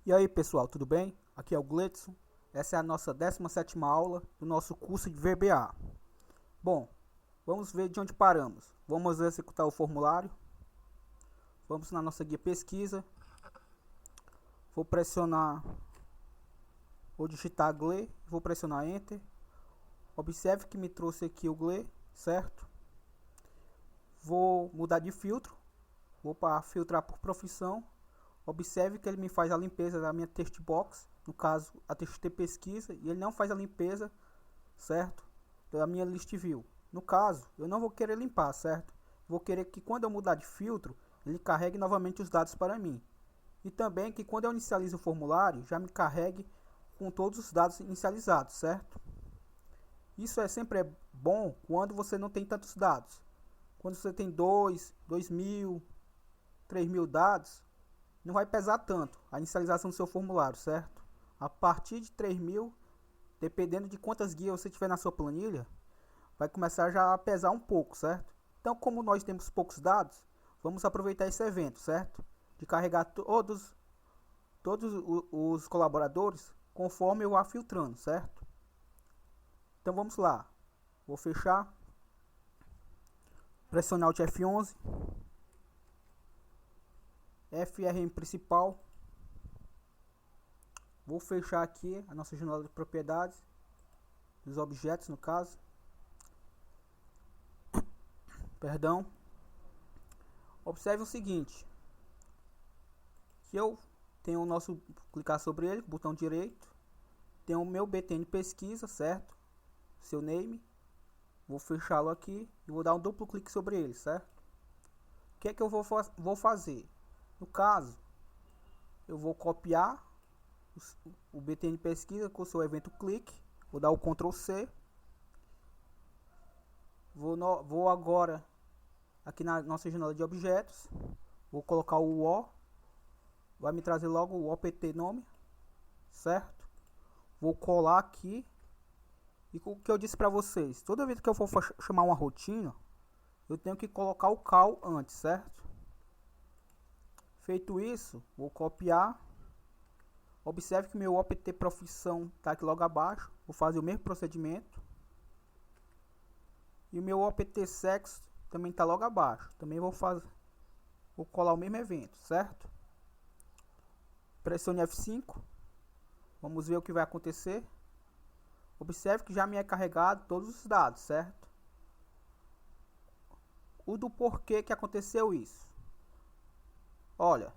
E aí pessoal, tudo bem? Aqui é o Gledson. Essa é a nossa 17ª aula do nosso curso de VBA. Bom, vamos ver de onde paramos. Vamos executar o formulário. Vamos na nossa guia pesquisa. Vou pressionar, vou digitar GLE, vou pressionar Enter. Observe que me trouxe aqui o GLE, certo? Vou mudar de filtro. Vou para filtrar por profissão. Observe que ele me faz a limpeza da minha text box, no caso a TXT pesquisa, e ele não faz a limpeza, certo, da minha list view. No caso, eu não vou querer limpar, certo? Vou querer que quando eu mudar de filtro, ele carregue novamente os dados para mim. E também que quando eu inicializo o formulário, já me carregue com todos os dados inicializados, certo? Isso sempre bom quando você não tem tantos dados. Quando você tem 2.000, 3.000 dados, não vai pesar tanto a inicialização do seu formulário, certo? A partir de 3.000, dependendo de quantas guias você tiver na sua planilha, vai começar já a pesar um pouco, certo? Então, como nós temos poucos dados, vamos aproveitar esse evento, certo? De carregar todos os colaboradores conforme eu vá filtrando, certo? Então vamos lá. Vou fechar. Pressionar o F11. FRM principal. Vou fechar aqui a nossa janela de propriedades dos objetos, no caso. Perdão. Observe o seguinte, que eu tenho o nosso, clicar sobre ele, botão direito, tem o meu BTN pesquisa, certo? Seu name. Vou fechá-lo aqui e vou dar um duplo clique sobre ele, certo? O que é que eu vou fazer? No caso, eu vou copiar o BTN pesquisa com o seu evento clique, vou dar o Ctrl C, vou agora aqui na nossa janela de objetos, vou colocar o O, vai me trazer logo o OPT nome, certo? Vou colar aqui, e o que eu disse para vocês, toda vez que eu for chamar uma rotina, eu tenho que colocar o call antes, certo? Feito isso, vou copiar. Observe que meu OPT profissão está aqui logo abaixo. Vou fazer o mesmo procedimento. E o meu OPT sexo também está logo abaixo. Também vou colar o mesmo evento, certo? Pressione F5. Vamos ver o que vai acontecer. Observe que já me é carregado todos os dados, certo? O do porquê que aconteceu isso. Olha,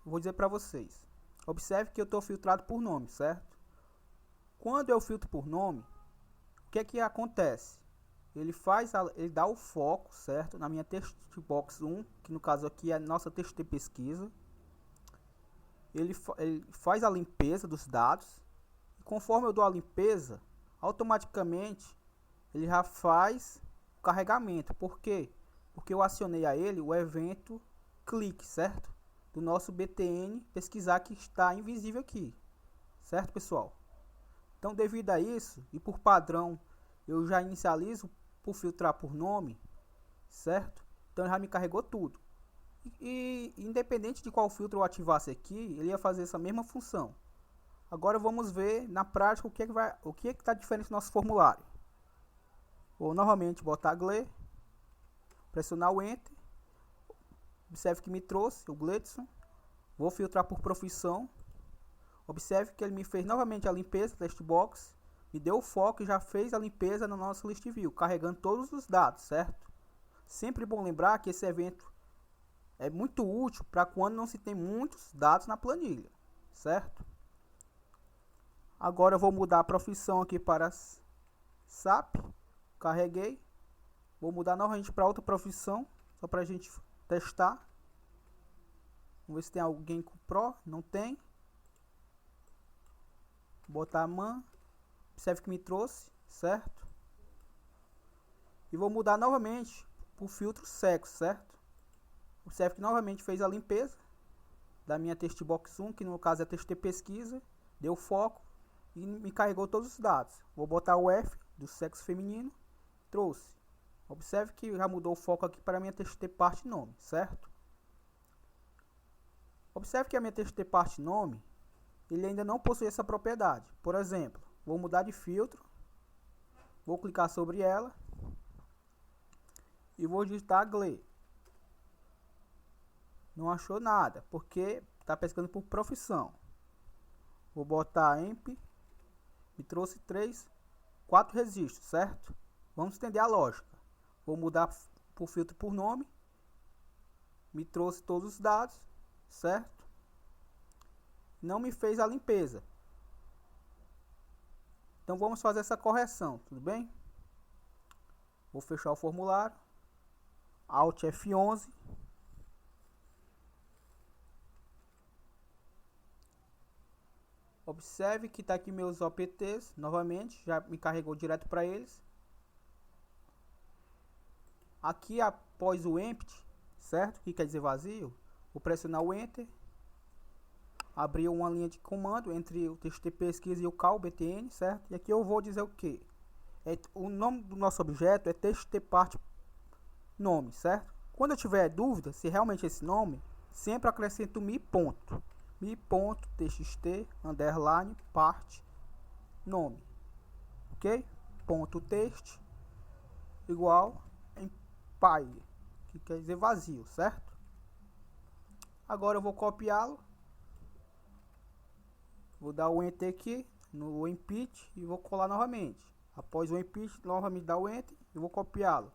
vou dizer para vocês. Observe que eu estou filtrado por nome, certo? Quando eu filtro por nome, o que é que acontece? Ele dá o foco, certo? Na minha text box 1, que no caso aqui é a nossa TXT pesquisa. Ele faz a limpeza dos dados. E conforme eu dou a limpeza, automaticamente ele já faz o carregamento. Por quê? Porque eu acionei a ele o evento clique, certo? Do nosso BTN pesquisar, que está invisível aqui, certo, pessoal? Então, devido a isso, e por padrão, eu já inicializo por filtrar por nome, certo? Então, já me carregou tudo. E independente de qual filtro eu ativasse aqui, ele ia fazer essa mesma função. Agora, vamos ver na prática o que está diferente no nosso formulário. Vou novamente botar GLE, pressionar o Enter. Observe que me trouxe o Gledson. Vou filtrar por profissão. Observe que ele me fez novamente a limpeza da text box. Me deu o foco e já fez a limpeza na nossa list view, carregando todos os dados, certo? Sempre bom lembrar que esse evento é muito útil para quando não se tem muitos dados na planilha, certo? Agora eu vou mudar a profissão aqui para SAP. Carreguei. Vou mudar novamente para outra profissão, só para a gente testar. Vamos ver se tem alguém com Pro. Não tem. Vou botar man. Observe que me trouxe, certo? E vou mudar novamente para o filtro sexo, certo? Observe que novamente fez a limpeza da minha text box 1, que no caso é a TXT pesquisa. Deu foco e me carregou todos os dados. Vou botar o F do sexo feminino. Trouxe. Observe que já mudou o foco aqui para a minha TXT parte nome, certo? Observe que a minha TXT parte nome, ele ainda não possui essa propriedade. Por exemplo, vou mudar de filtro, vou clicar sobre ela e vou digitar GLE. Não achou nada, porque está pescando por profissão. Vou botar EMP, me trouxe 4 registros, certo? Vamos entender a lógica. Vou mudar por filtro por nome, me trouxe todos os dados, certo? Não me fez a limpeza. Então vamos fazer essa correção, tudo bem? Vou fechar o formulário, Alt F11. Observe que está aqui meus OPTs, novamente, já me carregou direto para eles. Aqui após o empty, certo? Que quer dizer vazio, vou pressionar o Enter. Abriu uma linha de comando entre o texto de pesquisa e o cal btn, certo? E aqui eu vou dizer o que? O nome do nosso objeto é texto de parte nome, certo? Quando eu tiver dúvida se realmente é esse nome, sempre acrescento mi ponto. mi.txt underline parte nome, ok? Ponto text igual empire, que quer dizer vazio, certo? Agora eu vou copiá-lo, vou dar o enter aqui no empty e vou colar novamente. Após o empty, novamente dar o enter e vou copiá-lo.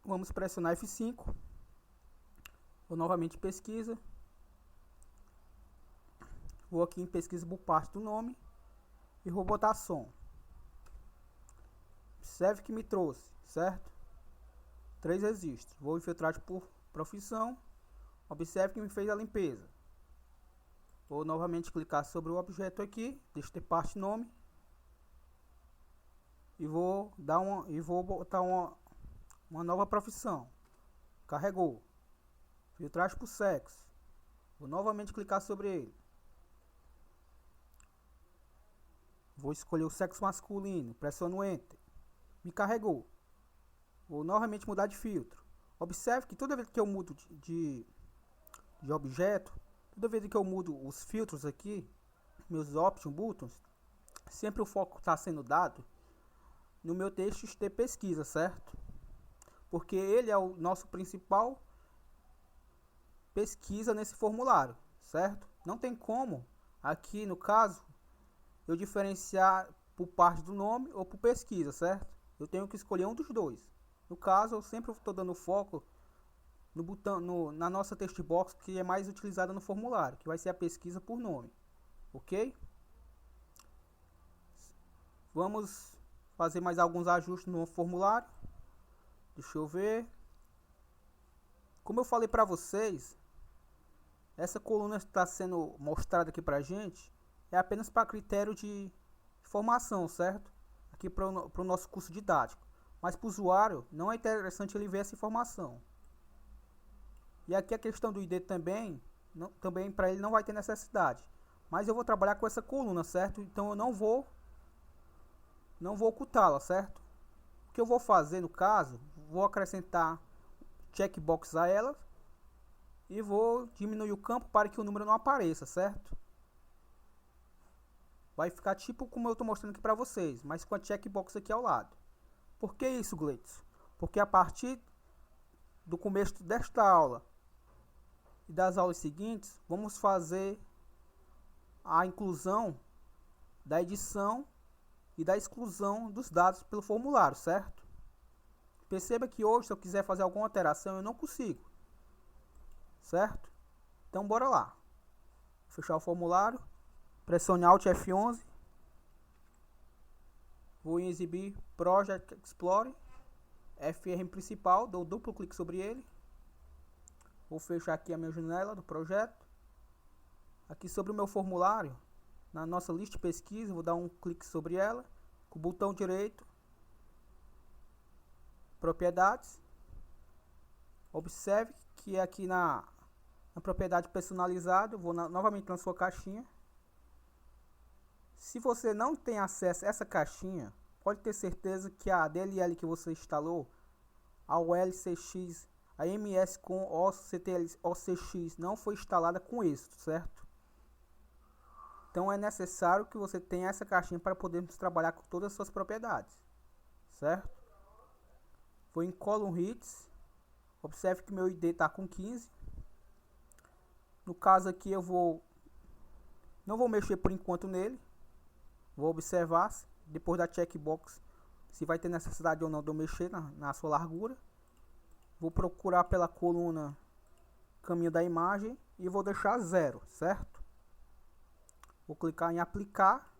Vamos pressionar F5, vou novamente pesquisa. Vou aqui em pesquisa por parte do nome e vou botar som. Observe que me trouxe, certo? 3 registros. Vou filtrar por profissão. Observe que me fez a limpeza. Vou novamente clicar sobre o objeto aqui, deixa ter parte nome. E vou botar uma nova profissão. Carregou. Filtragem por sexo. Vou novamente clicar sobre ele. Vou escolher o sexo masculino, pressiono Enter. Me carregou. Vou novamente mudar de filtro. Observe que toda vez que eu mudo de objeto, toda vez que eu mudo os filtros aqui, meus option buttons, sempre o foco está sendo dado no meu texto de pesquisa, certo? Porque ele é o nosso principal pesquisa nesse formulário, certo? Não tem como, aqui no caso, eu diferenciar por parte do nome ou por pesquisa, certo? Eu tenho que escolher um dos dois. No caso, eu sempre estou dando foco no botão, na nossa text box que é mais utilizada no formulário, que vai ser a pesquisa por nome, ok? Vamos fazer mais alguns ajustes no formulário. Deixa eu ver. Como eu falei para vocês, essa coluna está sendo mostrada aqui para a gente é apenas para critério de formação, certo? Aqui para o nosso curso didático. Mas para o usuário não é interessante ele ver essa informação. E aqui a questão do ID também para ele não vai ter necessidade. Mas eu vou trabalhar com essa coluna, certo? Então eu não vou ocultá-la, certo? O que eu vou fazer no caso, vou acrescentar checkbox a ela e vou diminuir o campo para que o número não apareça, certo? Vai ficar tipo como eu estou mostrando aqui para vocês, mas com a checkbox aqui ao lado. Por que isso, Gleitson? Porque a partir do começo desta aula e das aulas seguintes, vamos fazer a inclusão da edição e da exclusão dos dados pelo formulário, certo? Perceba que hoje, se eu quiser fazer alguma alteração, eu não consigo, certo? Então, bora lá. Vou fechar o formulário. Pressione Alt F11. Vou em exibir Project Explorer. FRM principal, dou duplo clique sobre ele. Vou fechar aqui a minha janela do projeto. Aqui sobre o meu formulário, na nossa lista de pesquisa, vou dar um clique sobre ela. Com o botão direito. Propriedades. Observe que aqui na propriedade personalizada, vou novamente na sua caixinha. Se você não tem acesso a essa caixinha, pode ter certeza que a DLL que você instalou, a OLCX, a MS com OCTL, OCX não foi instalada com êxito, certo? Então é necessário que você tenha essa caixinha para podermos trabalhar com todas as suas propriedades, certo? Vou em Column Hits, observe que meu ID está com 15. No caso aqui não vou mexer por enquanto nele. Vou observar depois da checkbox se vai ter necessidade ou não de eu mexer na sua largura. Vou procurar pela coluna caminho da imagem e vou deixar 0, certo? Vou clicar em aplicar.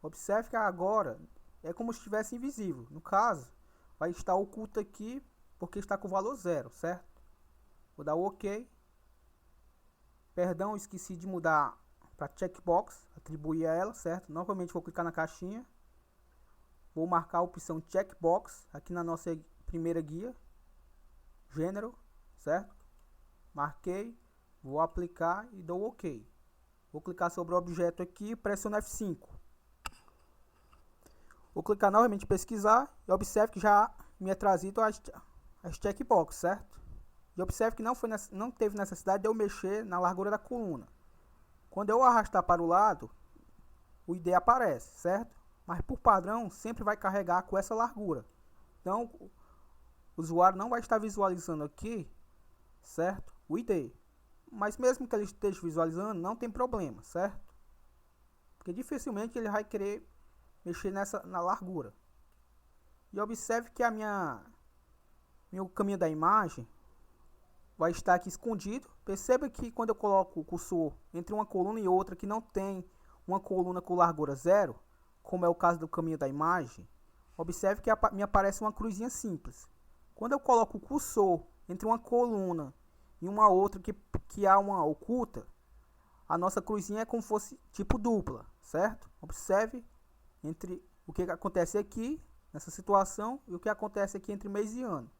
Observe que agora é como se estivesse invisível. No caso, vai estar oculto aqui porque está com o valor 0, certo? Vou dar o OK. Perdão, esqueci de mudar para checkbox, atribuir a ela, certo? Novamente vou clicar na caixinha. Vou marcar a opção checkbox aqui na nossa primeira guia. Gênero, certo? Marquei, vou aplicar e dou OK. Vou clicar sobre o objeto aqui e pressiono F5. Vou clicar novamente em pesquisar e observe que já me é trazido as checkbox, certo? E observe que não teve necessidade de eu mexer na largura da coluna. Quando eu arrastar para o lado, o ID aparece, certo? Mas por padrão sempre vai carregar com essa largura. Então o usuário não vai estar visualizando aqui, certo? O ID. Mas mesmo que ele esteja visualizando, não tem problema, certo? Porque dificilmente ele vai querer mexer na largura. E observe que meu caminho da imagem vai estar aqui escondido. Perceba que quando eu coloco o cursor entre uma coluna e outra que não tem uma coluna com largura 0, como é o caso do caminho da imagem, observe que me aparece uma cruzinha simples. Quando eu coloco o cursor entre uma coluna e uma outra que há uma oculta, a nossa cruzinha é como se fosse tipo dupla, certo? Observe entre o que acontece aqui nessa situação e o que acontece aqui entre mês e ano,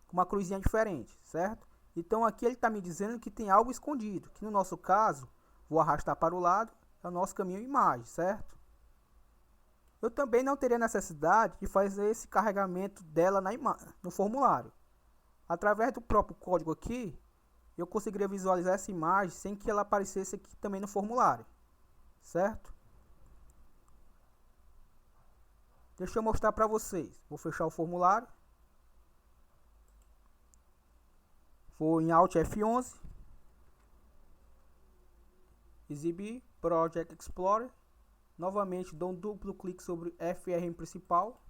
com uma cruzinha diferente, certo? Então aqui ele está me dizendo que tem algo escondido, que no nosso caso, vou arrastar para o lado, é o nosso caminho imagem, certo? Eu também não teria necessidade de fazer esse carregamento dela no formulário. Através do próprio código aqui, eu conseguiria visualizar essa imagem sem que ela aparecesse aqui também no formulário, certo? Deixa eu mostrar para vocês. Vou fechar o formulário. Vou em Alt F11. Exibir, Project Explorer. Novamente dou um duplo clique sobre FRM principal.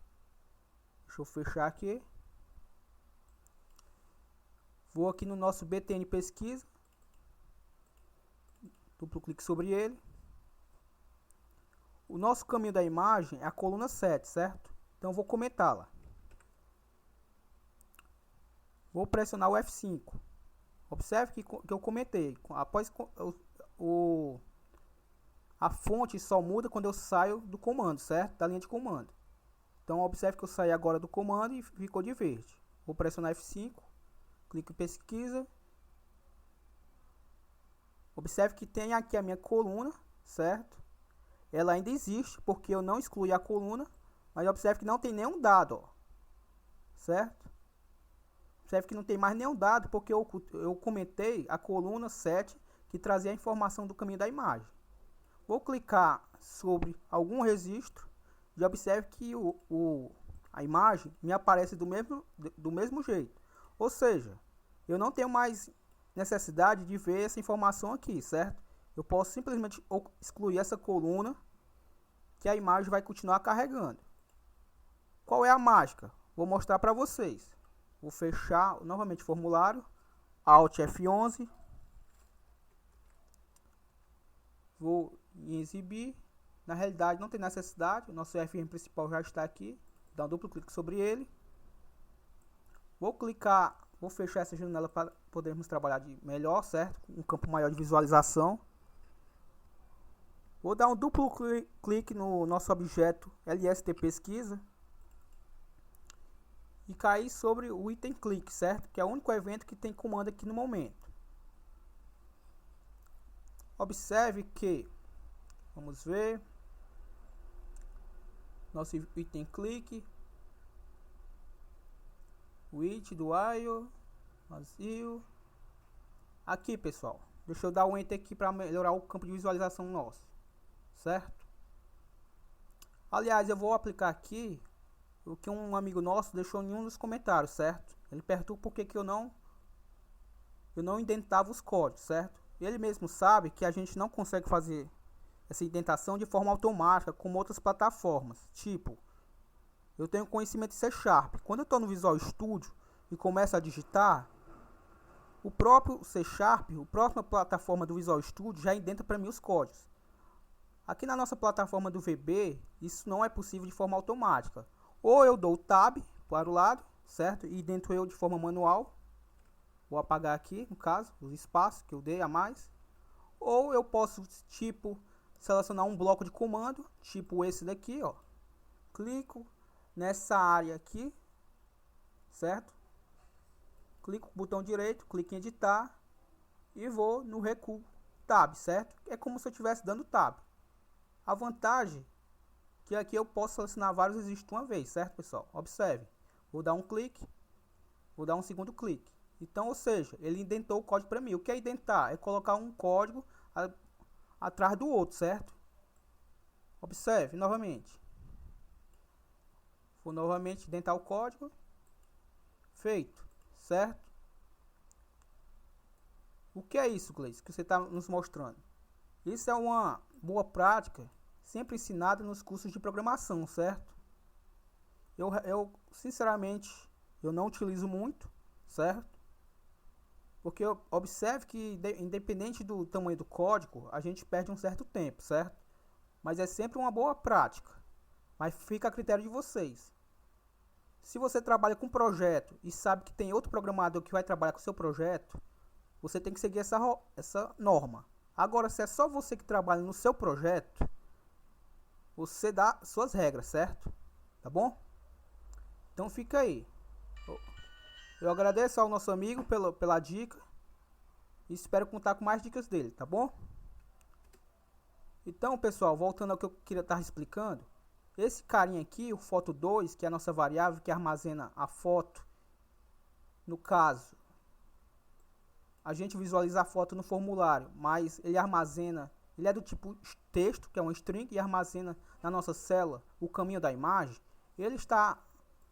Deixa eu fechar aqui. Vou aqui no nosso BTN pesquisa. Duplo clique sobre ele. O nosso caminho da imagem é a coluna 7, certo? Então eu vou comentá-la. Vou pressionar o F5. Observe que eu comentei. Após a fonte só muda quando eu saio do comando, certo? Da linha de comando. Então observe que eu saí agora do comando e ficou de verde. Vou pressionar F5. Clique em pesquisa. Observe que tem aqui a minha coluna, certo? Ela ainda existe porque eu não excluí a coluna, mas observe que não tem nenhum dado, ó, certo? Observe que não tem mais nenhum dado porque eu comentei a coluna 7 que trazia a informação do caminho da imagem. Vou clicar sobre algum registro e observe que a imagem me aparece do mesmo jeito. Ou seja, eu não tenho mais necessidade de ver essa informação aqui, certo? Eu posso simplesmente excluir essa coluna que a imagem vai continuar carregando. Qual é a mágica? Vou mostrar para vocês. Vou fechar novamente o formulário. Alt F11. Vou em exibir. Na realidade não tem necessidade. O nosso FRM principal já está aqui. Dá um duplo clique sobre ele. Vou clicar. Vou fechar essa janela para podermos trabalhar melhor, certo? Um campo maior de visualização. Vou dar um duplo clique no nosso objeto LST pesquisa e cair sobre o item clique, certo? Que é o único evento que tem comando aqui no momento. Observe que, vamos ver, nosso item clique, o it do while, vazio. Aqui, pessoal, deixa eu dar um enter aqui para melhorar o campo de visualização nosso. certo? Aliás, eu vou aplicar aqui o que um amigo nosso deixou em um dos comentários, certo? Ele perguntou por que eu não indentava os códigos, certo? Ele mesmo sabe que a gente não consegue fazer essa indentação de forma automática como outras plataformas. Tipo, eu tenho conhecimento de C#. Quando eu estou no Visual Studio e começo a digitar, o próprio C#, a própria plataforma do Visual Studio já indenta para mim os códigos. Aqui na nossa plataforma do VB, isso não é possível de forma automática. Ou eu dou o Tab para o lado, certo? E indento eu de forma manual. Vou apagar aqui, no caso, os espaços que eu dei a mais. Ou eu posso, tipo, selecionar um bloco de comando, tipo esse daqui, ó. Clico nessa área aqui, certo? Clico com o botão direito, clico em editar e vou no recuo Tab, certo? É como se eu estivesse dando Tab. A vantagem é que aqui eu posso selecionar vários registros de uma vez, certo, pessoal? Observe. Vou dar um clique, vou dar um segundo clique. Então, ou seja, ele indentou o código para mim. O que é indentar? É colocar um código atrás do outro, certo? Observe novamente. Vou novamente indentar o código. Feito, certo? O que é isso, Gleice, que você está nos mostrando? Isso é uma boa prática, sempre ensinada nos cursos de programação, certo? Eu sinceramente, eu não utilizo muito, certo? Porque observe que, independente do tamanho do código, a gente perde um certo tempo, certo? Mas é sempre uma boa prática. Mas fica a critério de vocês. Se você trabalha com projeto e sabe que tem outro programador que vai trabalhar com o seu projeto, você tem que seguir essa norma. Agora, se é só você que trabalha no seu projeto, você dá suas regras, certo? Tá bom? Então fica aí. Eu agradeço ao nosso amigo pela dica. E espero contar com mais dicas dele, tá bom? Então, pessoal, voltando ao que eu queria estar explicando. Esse carinha aqui, o foto2, que é a nossa variável que armazena a foto. No caso, a gente visualiza a foto no formulário, mas ele armazena, ele é do tipo texto, que é um string, e armazena na nossa célula o caminho da imagem. Ele está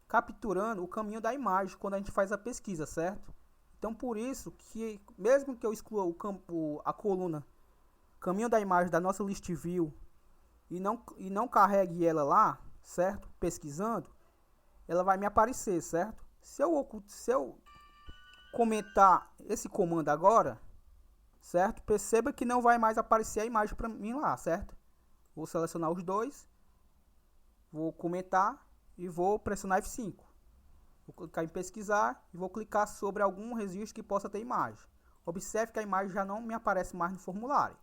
capturando o caminho da imagem quando a gente faz a pesquisa, certo? Então, por isso que, mesmo que eu exclua a coluna caminho da imagem da nossa list view e não carregue ela lá, certo? Pesquisando, ela vai me aparecer, certo? Se eu comentar esse comando agora, certo? Perceba que não vai mais aparecer a imagem para mim lá, certo? Vou selecionar os dois, vou comentar e vou pressionar F5. Vou clicar em pesquisar e vou clicar sobre algum registro que possa ter imagem. Observe que a imagem já não me aparece mais no formulário.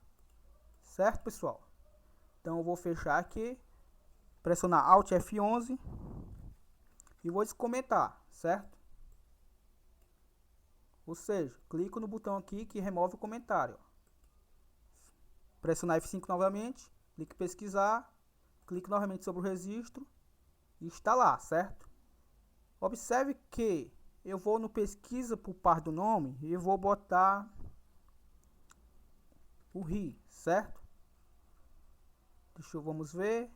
Certo, pessoal? Então eu vou fechar aqui, pressionar Alt F11 e vou descomentar, certo? Ou seja, clico no botão aqui que remove o comentário. Pressionar F5 novamente, clique em pesquisar, clique novamente sobre o registro e está lá, certo? Observe que eu vou no pesquisa por par do nome e vou botar o RI, certo? Vamos ver.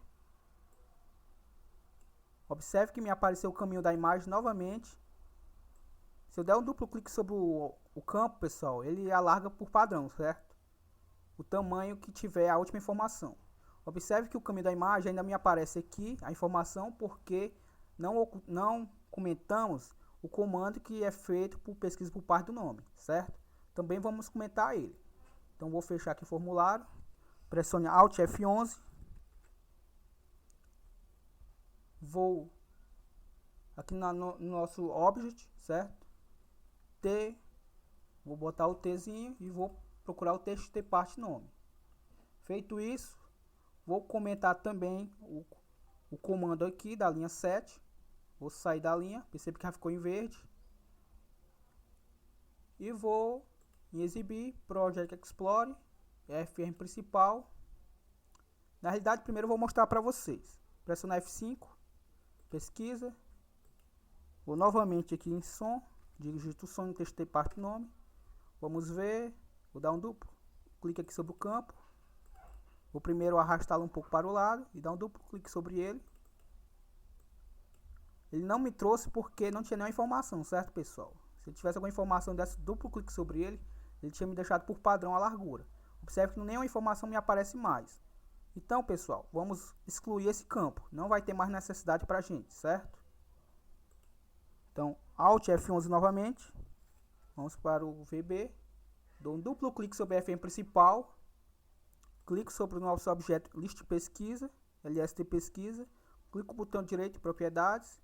Observe que me apareceu o caminho da imagem novamente. Se eu der um duplo clique sobre o campo, pessoal, ele alarga por padrão, certo? O tamanho que tiver a última informação. Observe que o caminho da imagem ainda me aparece aqui, a informação, porque não comentamos o comando que é feito por pesquisa por par do nome, certo? Também vamos comentar ele. Então vou fechar aqui o formulário, pressione Alt F11, vou aqui no nosso object, certo? T, vou botar o Tzinho e vou procurar o texto de parte nome. Feito isso, vou comentar também o comando aqui da linha 7. Vou sair da linha, percebe que já ficou em verde. E vou em exibir, Project Explorer, FM principal. Na realidade, primeiro eu vou mostrar para vocês. Pressionar F5, pesquisa. Vou novamente aqui em som, digito o som no texto de parte nome. Vamos ver, vou dar um duplo. Clique aqui sobre o campo. Vou primeiro arrastá-lo um pouco para o lado e dar um duplo clique sobre ele. Ele não me trouxe porque não tinha nenhuma informação, certo, pessoal? Se tivesse alguma informação, desse duplo clique sobre ele, ele tinha me deixado por padrão a largura. Observe que nenhuma informação me aparece mais. Então, pessoal, vamos excluir esse campo. Não vai ter mais necessidade para a gente, certo? Então, Alt F11 novamente. Vamos para o VB. Dou um duplo clique sobre a FM principal. Clico sobre o nosso objeto List Pesquisa, LST Pesquisa. Clico no botão direito em Propriedades.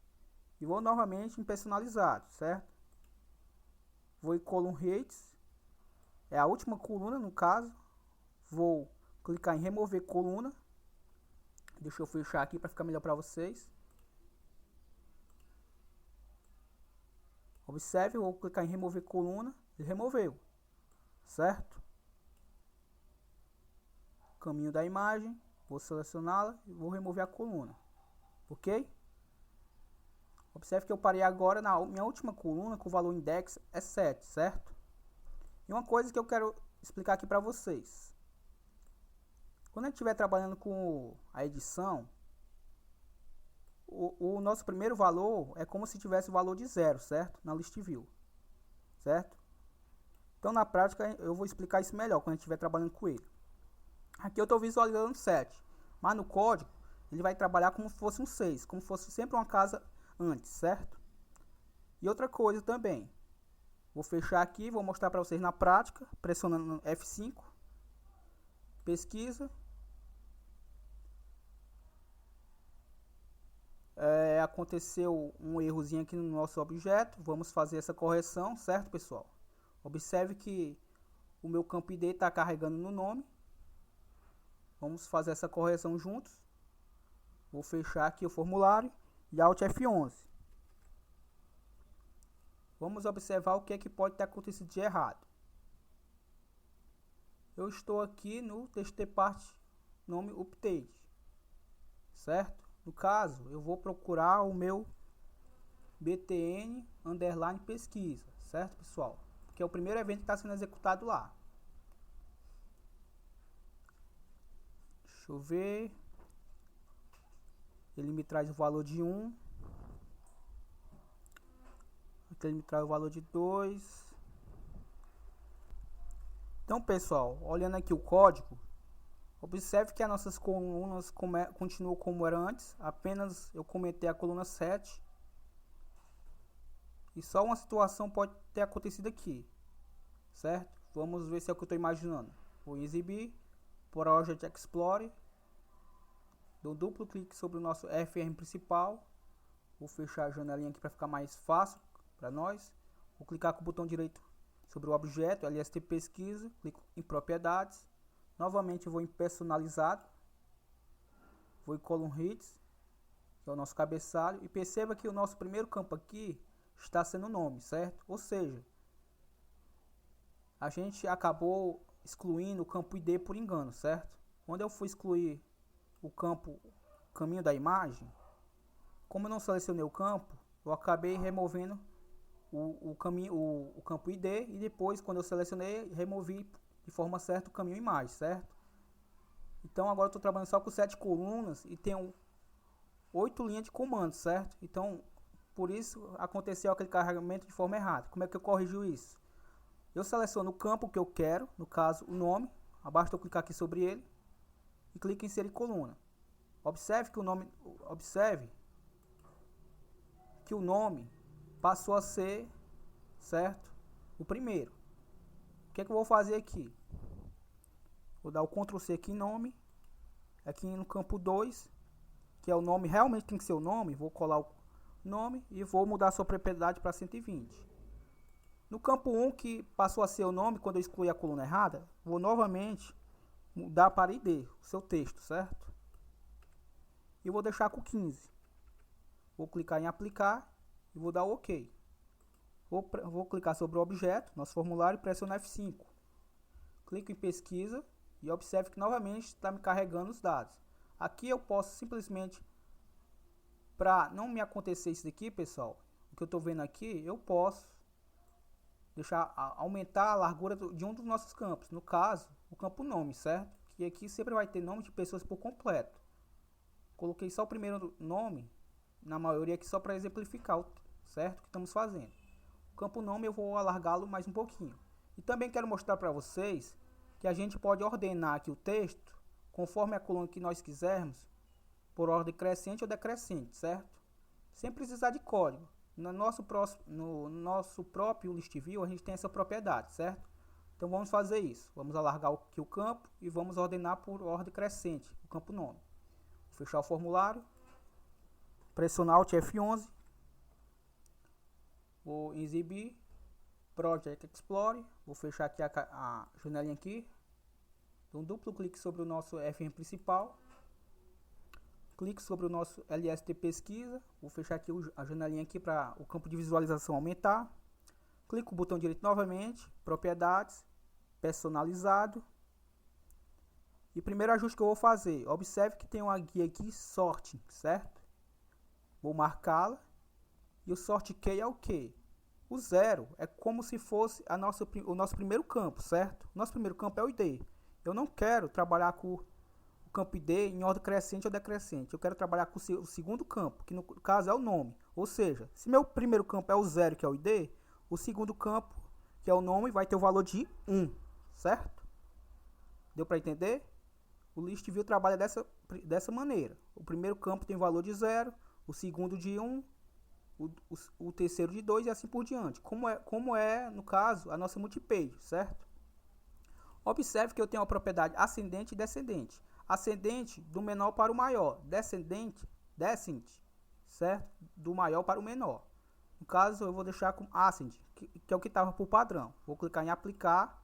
E vou novamente em Personalizado, certo? Vou em Column Rates. É a última coluna, no caso. Vou clicar em Remover Coluna. Deixa eu fechar aqui para ficar melhor para vocês. Observe, eu vou clicar em Remover Coluna. Ele removeu, certo? Caminho da imagem. Vou selecioná-la e vou remover a coluna. Ok? Observe que eu parei agora na minha última coluna com o valor index é 7, certo? E uma coisa que eu quero explicar aqui para vocês. Quando a gente estiver trabalhando com a edição, o nosso primeiro valor é como se tivesse o valor de 0, certo? Na list view, certo? Então, na prática, eu vou explicar isso melhor quando a gente estiver trabalhando com ele. Aqui eu estou visualizando 7, mas no código ele vai trabalhar como se fosse um 6, como se fosse sempre uma casa antes, certo? E outra coisa também, vou fechar aqui, vou mostrar para vocês na prática, pressionando F5, pesquisa. Aconteceu um errozinho aqui no nosso objeto, vamos fazer essa correção, certo, pessoal? Observe que o meu campo ID está carregando no nome. Vamos fazer essa correção juntos. Vou fechar aqui o formulário e Alt F11. Vamos observar o que é que pode ter acontecido de errado. Eu estou aqui no TXTPart nome update, certo? No caso, eu vou procurar o meu btn underline pesquisa, certo, pessoal? Que é o primeiro evento que está sendo executado lá. Deixa eu ver. Ele me traz o valor de 1. Aqui ele me traz o valor de 2. Então, pessoal, olhando aqui o código, observe que as nossas colunas continuam como era antes. Apenas eu comentei a coluna 7. E só uma situação pode ter acontecido aqui, certo? Vamos ver se é o que eu estou imaginando. Vou exibir, Project Explorer, dou um duplo clique sobre o nosso FM principal. Vou fechar a janelinha aqui para ficar mais fácil para nós. Vou clicar com o botão direito sobre o objeto, LST Pesquisa, clico em Propriedades. Novamente vou em Personalizado. Vou em Column Hits, que é o nosso cabeçalho. E perceba que o nosso primeiro campo aqui está sendo nome, certo? Ou seja, a gente acabou excluindo o campo ID por engano, certo? Quando eu fui excluir o campo caminho da imagem, como eu não selecionei o campo, eu acabei removendo o campo ID e depois, quando eu selecionei, removi de forma certa o caminho imagem, certo? Então agora eu estou trabalhando só com 7 colunas e tenho 8 linhas de comando, certo? Então, por isso aconteceu aquele carregamento de forma errada. Como é que eu corrijo isso? Eu seleciono o campo que eu quero, no caso o nome, basta eu clicar aqui sobre ele e clico em inserir coluna. Observe que o nome passou a ser, certo, o primeiro. O que é que eu vou fazer aqui? Vou dar o Ctrl C aqui em nome, aqui no campo 2, que é o nome, realmente tem que ser o nome, vou colar o nome e vou mudar a sua propriedade para 120. No campo 1, que passou a ser o nome, quando eu excluí a coluna errada, vou novamente mudar para ID, o seu texto, certo? E vou deixar com 15. Vou clicar em aplicar e vou dar o OK. Vou clicar sobre o objeto, nosso formulário, e pressionar F5. Clico em pesquisa e observe que novamente está me carregando os dados. Aqui eu posso simplesmente, para não me acontecer isso daqui, pessoal, o que eu estou vendo aqui, eu posso aumentar a largura de um dos nossos campos, no caso, o campo nome, certo? que aqui sempre vai ter nome de pessoas por completo. Coloquei só o primeiro nome, na maioria aqui só para exemplificar, certo? O que estamos fazendo. O campo nome eu vou alargá-lo mais um pouquinho. E também quero mostrar para vocês que a gente pode ordenar aqui o texto conforme a coluna que nós quisermos, por ordem crescente ou decrescente, certo? Sem precisar de código. No nosso próprio list view a gente tem essa propriedade, certo? Então vamos fazer isso. Vamos alargar aqui o campo e vamos ordenar por ordem crescente o campo nome. Vou fechar o formulário, pressionar Alt F11, vou exibir Project Explorer, vou fechar aqui a janelinha aqui, dou um duplo clique sobre o nosso FM principal, clique sobre o nosso LST pesquisa, vou fechar aqui a janelinha aqui para o campo de visualização aumentar, clico o botão direito novamente, propriedades, personalizado, e primeiro ajuste que eu vou fazer, observe que tem uma guia aqui, sorting, certo? Vou marcá-la, e o sort key é o que? O 0 é como se fosse o nosso primeiro campo, certo? Nosso primeiro campo é o ID. Eu não quero trabalhar com o campo ID em ordem crescente ou decrescente. Eu quero trabalhar com o segundo campo, que no caso é o nome. Ou seja, se meu primeiro campo é o 0, que é o ID, o segundo campo, que é o nome, vai ter o valor de 1, certo? Deu para entender? O list view trabalha dessa maneira. O primeiro campo tem valor de 0, o segundo de 1, o terceiro de 2 e assim por diante. Como é, no caso, a nossa multipage, certo? Observe que eu tenho a propriedade ascendente e descendente. Ascendente do menor para o maior. Descendente, certo? Do maior para o menor. No caso, eu vou deixar com ascend, que é o que estava por padrão. Vou clicar em aplicar.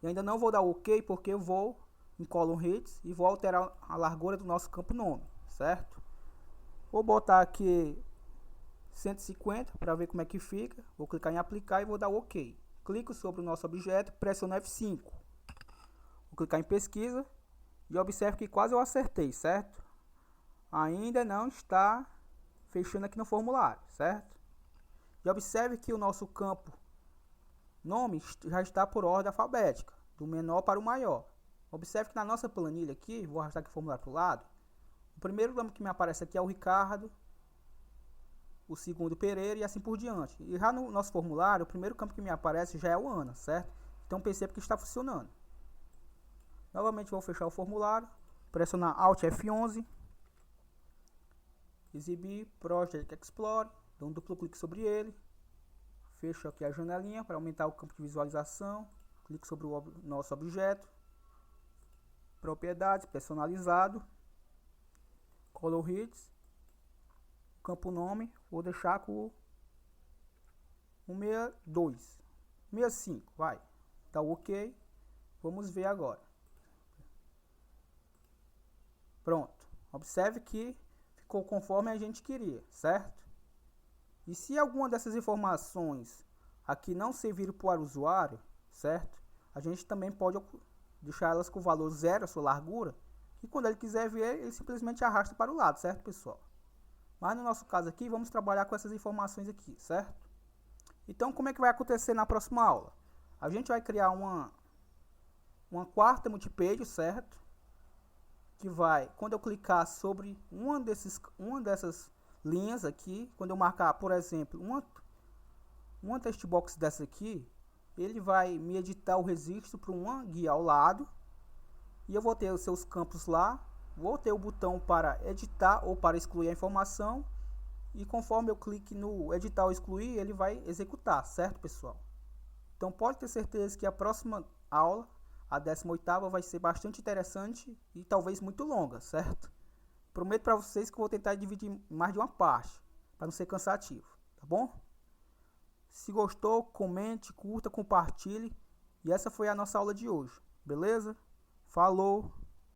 E ainda não vou dar OK, porque eu vou em column hits e vou alterar a largura do nosso campo nome, certo? Vou botar aqui 150 para ver como é que fica. Vou clicar em aplicar e vou dar OK. Clico sobre o nosso objeto, pressiono F5. Vou clicar em pesquisa e observe que quase eu acertei, certo? Ainda não está fechando aqui no formulário, certo? E observe que o nosso campo nome já está por ordem alfabética, do menor para o maior. Observe que na nossa planilha aqui, vou arrastar aqui o formulário para o lado, o primeiro nome que me aparece aqui é o Ricardo, o segundo Pereira e assim por diante. E já no nosso formulário, o primeiro campo que me aparece já é o Ana, certo? Então perceba que está funcionando. Novamente vou fechar o formulário, pressionar Alt F11, exibir Project Explorer, dou um duplo clique sobre ele, fecho aqui a janelinha para aumentar o campo de visualização, clique sobre o nosso objeto, propriedades, personalizado, color hits, campo nome, vou deixar com o 62, 65, vai, tá OK, vamos ver agora. Pronto, observe que ficou conforme a gente queria, certo? E se alguma dessas informações aqui não servir para o usuário, certo? A gente também pode deixar elas com o valor 0, a sua largura, e quando ele quiser ver, ele simplesmente arrasta para o lado, certo, pessoal? Mas no nosso caso aqui, vamos trabalhar com essas informações aqui, certo? Então, como é que vai acontecer na próxima aula? A gente vai criar uma quarta multipage, certo? Que vai, quando eu clicar sobre uma dessas linhas aqui, quando eu marcar, por exemplo, uma text box dessa aqui, ele vai me editar o registro para uma guia ao lado, e eu vou ter os seus campos lá, vou ter o botão para editar ou para excluir a informação, e conforme eu clique no editar ou excluir, ele vai executar, certo, pessoal? Então pode ter certeza que a próxima aula, a 18ª, vai ser bastante interessante e talvez muito longa, certo? Prometo para vocês que eu vou tentar dividir em mais de uma parte, para não ser cansativo, tá bom? Se gostou, comente, curta, compartilhe. E essa foi a nossa aula de hoje, beleza? Falou!